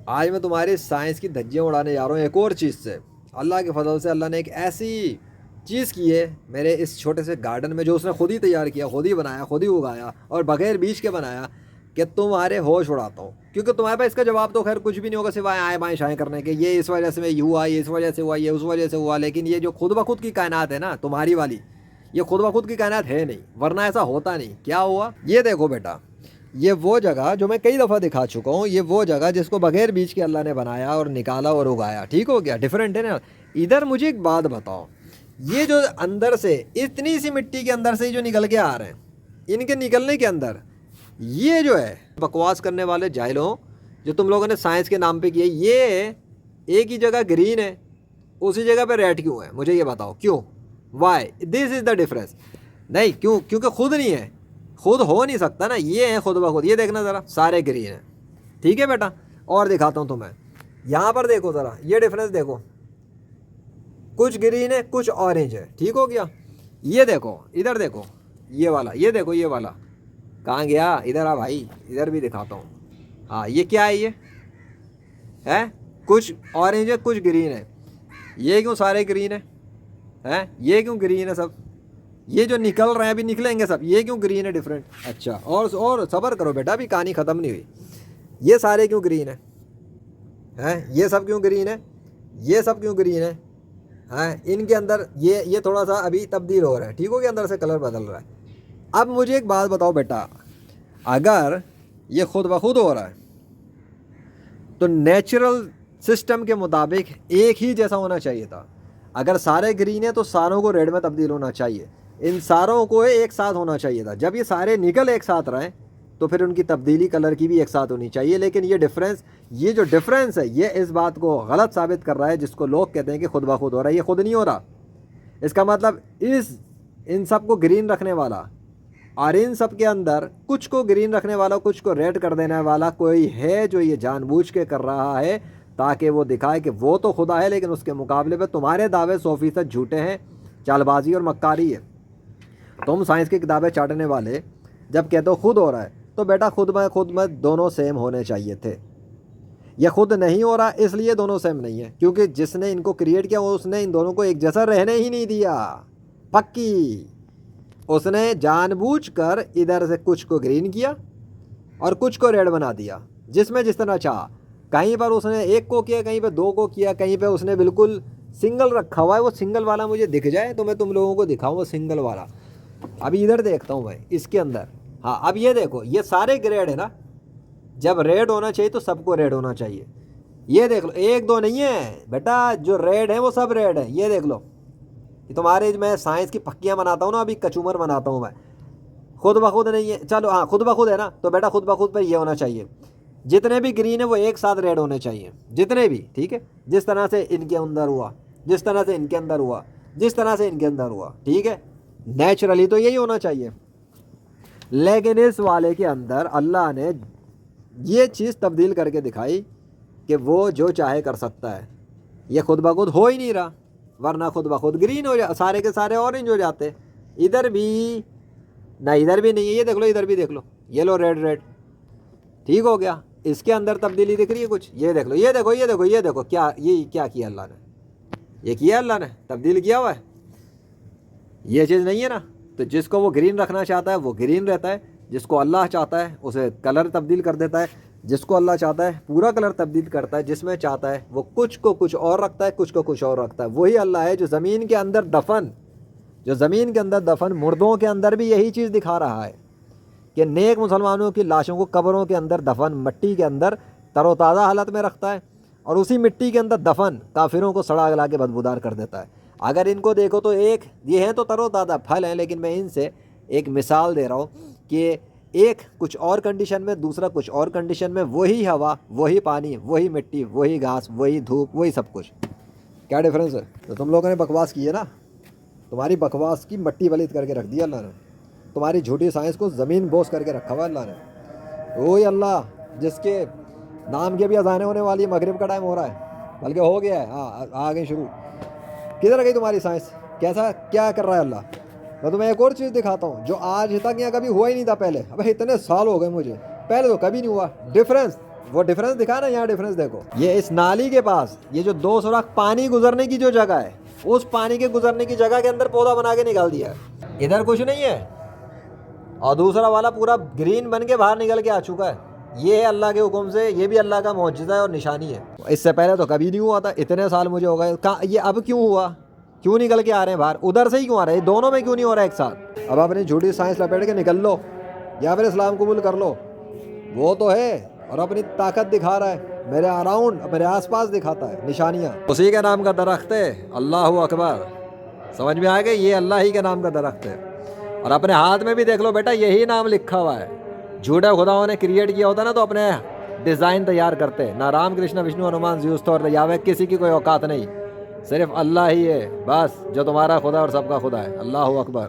آج میں تمہاری سائنس کی دھجیاں اڑانے جا رہا ہوں ایک اور چیز سے۔ اللہ کے فضل سے اللہ نے ایک ایسی چیز کی ہے میرے اس چھوٹے سے گارڈن میں، جو اس نے خود ہی تیار کیا، خود ہی بنایا، خود ہی اگایا اور بغیر بیج کے بنایا، کہ تمہارے ہوش اڑاتا ہوں، کیونکہ تمہارے پاس اس کا جواب تو خیر کچھ بھی نہیں ہوگا سوائے آئیں بائیں شائیں کرنے کے، یہ اس وجہ سے یہ ہوا، یہ اس وجہ سے ہوا، یہ اس وجہ سے ہوا۔ لیکن یہ جو خود بخود کی کائنات ہے نا تمہاری والی، یہ خود بخود کی کائنات ہے نہیں، ورنہ ایسا ہوتا نہیں۔ کیا ہوا یہ دیکھو بیٹا، یہ وہ جگہ جو میں کئی دفعہ دکھا چکا ہوں، یہ وہ جگہ جس کو بغیر بیج کے اللہ نے بنایا اور نکالا اور اگایا، ٹھیک ہو گیا، ڈیفرنٹ ہے نا۔ ادھر مجھے ایک بات بتاؤ، یہ جو اندر سے اتنی سی مٹی کے اندر سے جو نکل کے آ رہے ہیں، ان کے نکلنے کے اندر یہ جو ہے بکواس کرنے والے جاہلوں، جو تم لوگوں نے سائنس کے نام پہ کیے، یہ ایک ہی جگہ گرین ہے، اسی جگہ پہ ریڈ کیوں ہے؟ مجھے یہ بتاؤ کیوں، why this is the difference? نہیں کیوں؟ کیونکہ خود نہیں ہے، خود ہو نہیں سکتا نا، یہ ہے خود بخود۔ یہ دیکھنا ذرا، سارے گرین ہیں، ٹھیک ہے بیٹا؟ اور دکھاتا ہوں تمہیں، یہاں پر دیکھو ذرا، یہ ڈفرینس دیکھو، کچھ گرین ہے کچھ اورنج ہے، ٹھیک ہو گیا؟ یہ دیکھو ادھر دیکھو، یہ والا، یہ دیکھو یہ والا کہاں گیا؟ ادھر آ بھائی، ادھر بھی دکھاتا ہوں۔ ہاں یہ کیا ہے؟ یہ ہے کچھ اورنج ہے کچھ گرین ہے۔ یہ کیوں سارے گرین ہے؟ یہ کیوں گرین ہے سب؟ یہ جو نکل رہے ہیں ابھی نکلیں گے سب، یہ کیوں گرین ہے ڈفرینٹ؟ اچھا اور صبر کرو بیٹا، ابھی کہانی ختم نہیں ہوئی۔ یہ سارے کیوں گرین ہیں؟ یہ سب کیوں گرین ہے؟ یہ سب کیوں گرین ہے؟ ان کے اندر یہ تھوڑا سا ابھی تبدیل ہو رہا ہے، ٹھیک ہو گیا، اندر سے کلر بدل رہا ہے۔ اب مجھے ایک بات بتاؤ بیٹا، اگر یہ خود بخود ہو رہا ہے تو نیچرل سسٹم کے مطابق ایک ہی جیسا ہونا چاہیے تھا۔ اگر سارے گرین ہیں تو ساروں کو ریڈ میں تبدیل ہونا چاہیے، ان ساروں کو ایک ساتھ ہونا چاہیے تھا۔ جب یہ سارے نکل ایک ساتھ رہیں تو پھر ان کی تبدیلی کلر کی بھی ایک ساتھ ہونی چاہیے۔ لیکن یہ جو ڈفرینس ہے، یہ اس بات کو غلط ثابت کر رہا ہے، جس کو لوگ کہتے ہیں کہ خود بخود ہو رہا ہے۔ یہ خود نہیں ہو رہا، اس کا مطلب ان سب کو گرین رکھنے والا اور ان سب کے اندر کچھ کو گرین رکھنے والا، کچھ کو ریڈ کر دینے والا کوئی ہے، جو یہ جان بوجھ کے کر رہا ہے تاکہ وہ دکھائے کہ وہ تو خدا ہے، لیکن اس کے مقابلے پہ تمہارے دعوے 100% جھوٹے ہیں، چال بازی اور مکاری ہے۔ تم سائنس کی کتابیں چاٹنے والے جب کہتے ہو خود ہو رہا ہے، تو بیٹا خود میں دونوں سیم ہونے چاہیے تھے۔ یہ خود نہیں ہو رہا، اس لیے دونوں سیم نہیں ہیں، کیونکہ جس نے ان کو کریٹ کیا اس نے ان دونوں کو ایک جیسا رہنے ہی نہیں دیا۔ پکی اس نے جان بوجھ کر ادھر سے کچھ کو گرین کیا اور کچھ کو ریڈ بنا دیا، جس میں جس طرح چاہا۔ کہیں پر اس نے ایک کو کیا، کہیں پہ دو کو کیا، کہیں پہ اس نے بالکل سنگل رکھا ہوا ہے۔ وہ سنگل والا مجھے دکھ جائے تو میں تم لوگوں کو دکھاؤں وہ سنگل والا۔ ابھی ادھر دیکھتا ہوں میں اس کے اندر، ہاں اب یہ دیکھو، یہ سارے گریڈ ہے نا، جب ریڈ ہونا چاہیے تو سب کو ریڈ ہونا چاہیے۔ یہ دیکھ لو، ایک دو نہیں ہے بیٹا، جو ریڈ ہے وہ سب ریڈ ہے۔ یہ دیکھ لو، یہ تمہارے میں سائنس کی پکیاں بناتا ہوں نا، ابھی کچومر بناتا ہوں میں۔ خود بخود نہیں ہے، چلو ہاں خود بخود ہے نا، تو بیٹا خود بخود پہ یہ ہونا چاہیے، جتنے بھی گرین ہیں وہ ایک ساتھ ریڈ ہونے چاہیے، جتنے بھی، ٹھیک ہے؟ جس طرح سے ان کے اندر ہوا، جس طرح سے ان کے اندر ہوا، جس طرح سے ان کے اندر ہوا، ٹھیک ہے؟ نیچرلی تو یہی ہونا چاہیے۔ لیکن اس والے کے اندر اللہ نے یہ چیز تبدیل کر کے دکھائی کہ وہ جو چاہے کر سکتا ہے۔ یہ خود بخود ہو ہی نہیں رہا، ورنہ خود بخود گرین ہو جا، سارے کے سارے اورنج ہو جاتے۔ ادھر بھی نہ، ادھر بھی نہیں ہے، یہ دیکھ لو، ادھر بھی دیکھ لو، یلو ریڈ ریڈ، ٹھیک ہو گیا؟ اس کے اندر تبدیلی دکھ رہی ہے کچھ؟ یہ دیکھ لو، یہ دیکھو، یہ دیکھو، یہ دیکھو، کیا کیا اللہ نے؟ یہ کیا اللہ نے، تبدیل کیا ہوا ہے۔ یہ چیز نہیں ہے نا، تو جس کو وہ گرین رکھنا چاہتا ہے وہ گرین رہتا ہے، جس کو اللہ چاہتا ہے اسے کلر تبدیل کر دیتا ہے، جس کو اللہ چاہتا ہے پورا کلر تبدیل کرتا ہے، جس میں چاہتا ہے وہ کچھ کو کچھ اور رکھتا ہے، کچھ کو کچھ اور رکھتا ہے۔ وہی اللہ ہے جو زمین کے اندر دفن مردوں کے اندر بھی یہی چیز دکھا رہا ہے کہ نیک مسلمانوں کی لاشوں کو قبروں کے اندر دفن، مٹی کے اندر تر و تازہ حالت میں رکھتا ہے، اور اسی مٹی کے اندر دفن کافروں کو سڑا گلا کے بدبودار کر دیتا ہے۔ اگر ان کو دیکھو تو یہ ہیں تو تر و تازہ پھل ہیں، لیکن میں ان سے ایک مثال دے رہا ہوں کہ ایک کچھ اور کنڈیشن میں، دوسرا کچھ اور کنڈیشن میں، وہی ہوا، وہی پانی، وہی مٹی، وہی گھاس، وہی دھوپ، وہی سب کچھ۔ کیا ڈفرینس ہے؟ تو تم لوگوں نے بکواس کی ہے نا، تمہاری بکواس کی مٹی پلیت کر کے رکھ دی اللہ نے، تمہاری جھوٹی سائنس کو زمین بوس کر کے رکھا ہوا اللہ نے۔ وہی اللہ جس کے نام کی بھی اذانیں ہونے والی، مغرب کا ٹائم ہو رہا ہے، بلکہ ہو گیا ہے، ہاں آ گئی شروع۔ کدھر گئی تمہاری سائنس؟ کیا کر رہا ہے اللہ؟ میں تمہیں ایک اور چیز دکھاتا ہوں جو آج تک یہاں کبھی ہوا ہی نہیں تھا پہلے۔ ابھی اتنے سال ہو گئے مجھے، پہلے تو کبھی نہیں ہوا۔ ڈفرینس وہ ڈفرینس دکھا نا, یہاں ڈفرینس دیکھو, یہ اس نالی کے پاس یہ جو 2 سوراخ پانی گزرنے کی جو جگہ ہے, اس پانی کے گزرنے کی جگہ کے اندر پودا بنا کے نکال دیا ہے. ادھر کچھ نہیں ہے, اور دوسرا والا پورا گرین بن کے باہر نکل کے آ چکا ہے. یہ ہے اللہ کے حکم سے, یہ بھی اللہ کا معجزہ ہے اور نشانی ہے. اس سے پہلے تو کبھی نہیں ہوا تھا, اتنے سال مجھے ہو گئے. یہ اب کیوں ہوا, کیوں نکل کے آ رہے ہیں باہر, ادھر سے ہی کیوں آ رہے ہیں, دونوں میں کیوں نہیں ہو رہا ہے ایک ساتھ. اب اپنی جھوٹی سائنس لپیٹ کے نکل لو یا پھر اسلام قبول کر لو. وہ تو ہے اور اپنی طاقت دکھا رہا ہے, میرے اراؤنڈ میرے آس پاس دکھاتا ہے نشانیاں. اسی کے نام کا درخت ہے, اللہ اکبر. سمجھ میں آ گئی, یہ اللہ ہی کے نام کا درخت ہے. اور اپنے ہاتھ میں بھی دیکھ لو بیٹا, یہی نام لکھا ہوا ہے. جھوٹے خداؤں نے کریٹ کیا ہوتا نا تو اپنے ڈیزائن تیار کرتے. نہ رام کرشن وشنو ہنومان زیوس تھور یاوے, کسی کی کوئی اوقات نہیں, صرف اللہ ہی ہے بس جو تمہارا خدا اور سب کا خدا ہے. اللہ اکبر.